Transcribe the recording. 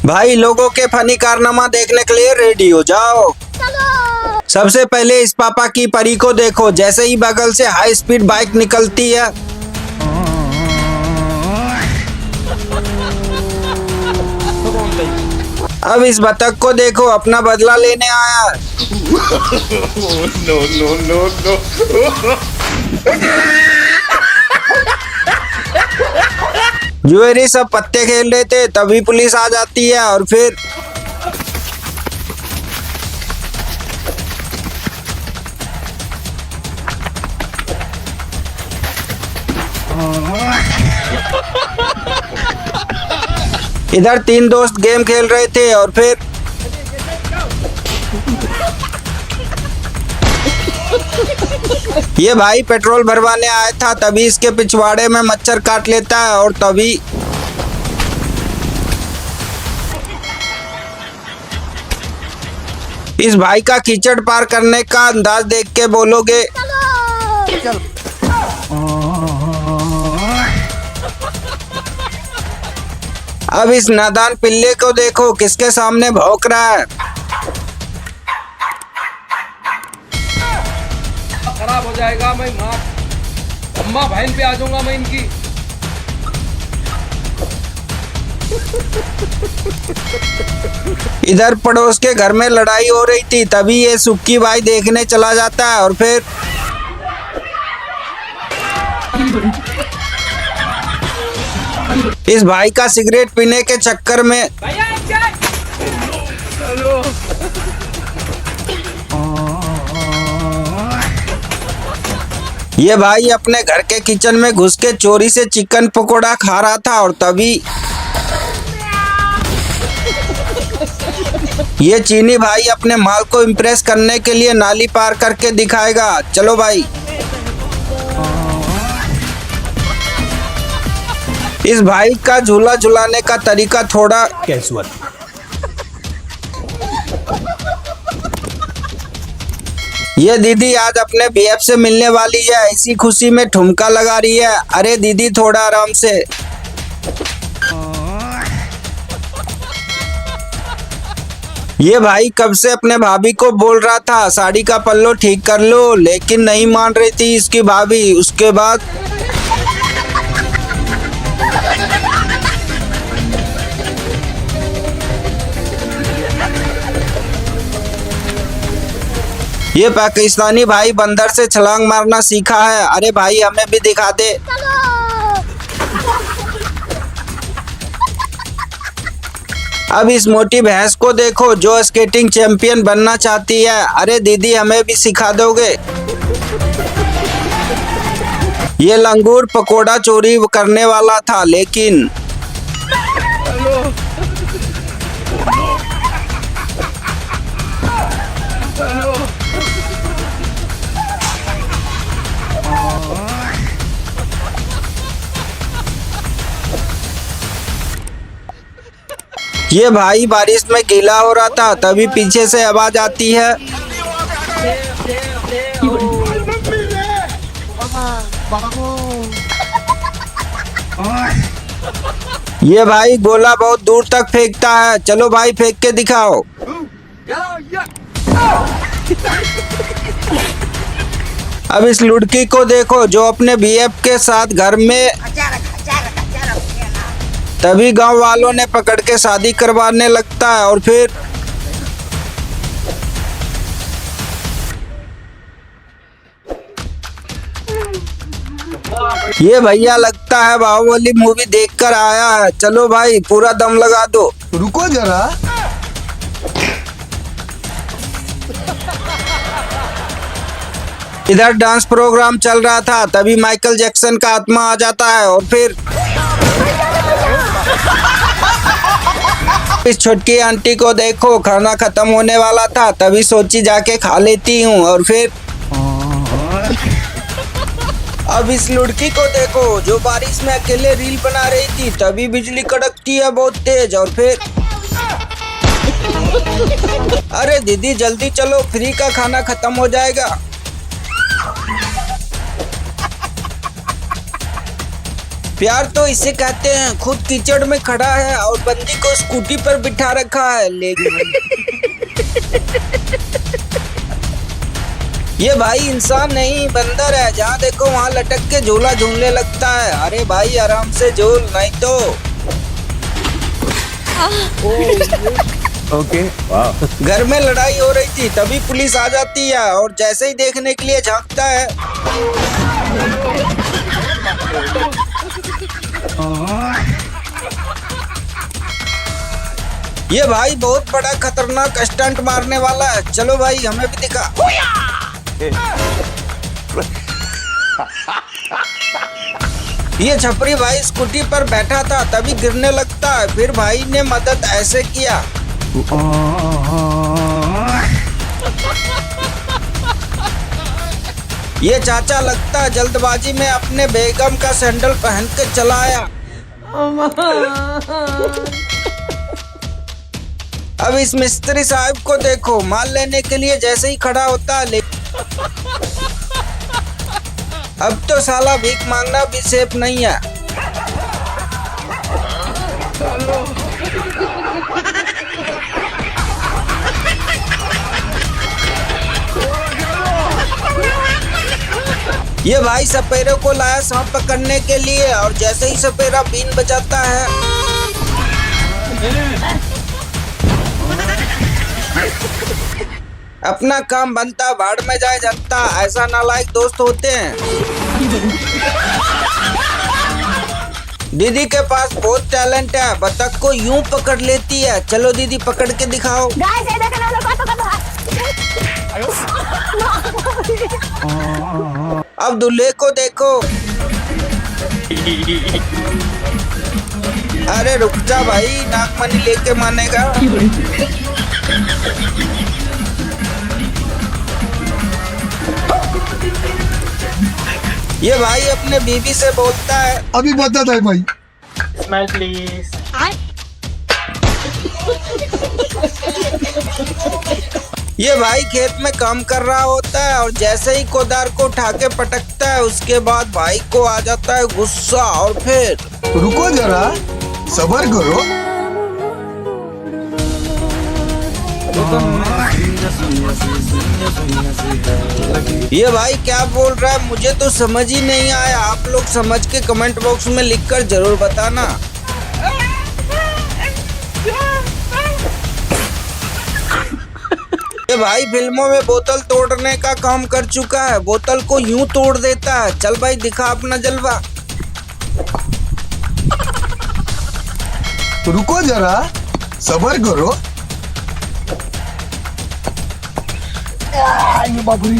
भाई लोगों के फनी कारनामा देखने के लिए रेडी हो जाओ। सबसे पहले इस पापा की परी को देखो, जैसे ही बगल से हाई स्पीड बाइक निकलती है। अब इस बतख को देखो, अपना बदला लेने आया। No no no no. जुएरी सब पत्ते खेल रहे थे, तभी पुलिस आ जाती है और फिर इधर तीन दोस्त गेम खेल रहे थे और फिर ये भाई पेट्रोल भरवाने आया था, तभी इसके पिछवाड़े में मच्छर काट लेता है और तभी इस भाई का कीचड़ पार करने का अंदाज देख के बोलोगे चल। अब इस नादान पिल्ले को देखो, किसके सामने भौंक रहा है। खराब हो जाएगा, मैं माँ अम्मा बहन पे आ जाऊंगा मैं इनकी। इधर पड़ोस के घर में लड़ाई हो रही थी, तभी ये सुक्की भाई देखने चला जाता है और फिर इस भाई का सिगरेट पीने के चक्कर में ये भाई अपने घर के किचन में घुस के चोरी से चिकन पकोड़ा खा रहा था और तभी ये चीनी भाई अपने माल को इम्प्रेस करने के लिए नाली पार करके दिखाएगा। चलो भाई। इस भाई का झूला झुलाने का तरीका थोड़ा कैजुअल। ये दीदी आज अपने बीएफ से मिलने वाली है, इसी खुशी में ठुमका लगा रही है। अरे दीदी थोड़ा आराम से। ये भाई कब से अपने भाभी को बोल रहा था साड़ी का पल्लो ठीक कर लो, लेकिन नहीं मान रही थी इसकी भाभी। उसके बाद ये पाकिस्तानी भाई बंदर से छलांग मारना सीखा है। अरे भाई हमें भी दिखा दे। अब इस मोटी भैंस को देखो जो स्केटिंग चैंपियन बनना चाहती है। अरे दीदी हमें भी सिखा दोगे। ये लंगूर पकोड़ा चोरी करने वाला था, लेकिन ये भाई बारिश में गीला हो रहा था, तभी पीछे से आवाज आती है। ये भाई गोला बहुत दूर तक फेंकता है। चलो भाई फेंक के दिखाओ। अब इस लुड़की को देखो जो अपने बीएफ के साथ घर में, तभी गांव वालों ने पकड़ के शादी करवाने लगता है और फिर ये भैया लगता है बाहुबली मूवी देखकर आया है। चलो भाई पूरा दम लगा दो। रुको जरा। इधर डांस प्रोग्राम चल रहा था, तभी माइकल जैक्सन का आत्मा आ जाता है और फिर इस छोटकी आंटी को देखो, खाना खत्म होने वाला था, तभी सोची जाके खा लेती हूँ और फिर अब इस लुड़की को देखो जो बारिश में अकेले रील बना रही थी, तभी बिजली कड़कती है बहुत तेज और फिर अरे दीदी जल्दी चलो, फ्री का खाना खत्म हो जाएगा। प्यार तो इसे कहते हैं, खुद कीचड़ में खड़ा है और बंदी को स्कूटी पर बिठा रखा है। लेकिन ये भाई इंसान नहीं बंदर है, जहाँ देखो वहाँ लटक के झूला झूलने लगता है। अरे भाई आराम से झूल, नहीं तो ओके वाह। घर में लड़ाई हो रही थी, तभी पुलिस आ जाती है और जैसे ही देखने के लिए झांकता है, ये भाई बहुत बड़ा खतरनाक स्टंट मारने वाला है। चलो भाई हमें भी दिखा। ये छपरी भाई स्कूटी पर बैठा था, तभी गिरने लगता है। फिर भाई ने मदद ऐसे किया। ये चाचा लगता है जल्दबाजी में अपने बेगम का सैंडल पहन के चला आया। अब इस मिस्त्री साहब को देखो, माल लेने के लिए जैसे ही खड़ा होता है, अब तो साला भीख मांगना भी सेफ नहीं है। ये भाई सपेरे को लाया सांप पकड़ने के लिए और जैसे ही सपेरा बीन बजाता है, अपना काम बनता, भाड़ में जाए जनता। ऐसा नालायक दोस्त होते हैं। दीदी के पास बहुत टैलेंट है, बतख को यूं पकड़ लेती है। चलो दीदी पकड़ के दिखाओ। अब दूल्हे को देखो। अरे रुक जा भाई, नागमणि लेके मानेगा। ये भाई अपने बीवी से बोलता है, अभी बता है भाई। Smile please. ये भाई खेत में काम कर रहा होता है और जैसे ही कोदार को उठा के पटकता है, उसके बाद भाई को आ जाता है गुस्सा और फिर रुको जरा, सबर करो। ये भाई क्या बोल रहा है, मुझे तो समझ ही नहीं आया। आप लोग समझ के कमेंट बॉक्स में लिखकर जरूर बताना। ये भाई फिल्मों में बोतल तोड़ने का काम कर चुका है, बोतल को यूं तोड़ देता है। चल भाई दिखा अपना जलवा। रुको जरा, सबर करो। बाप रे।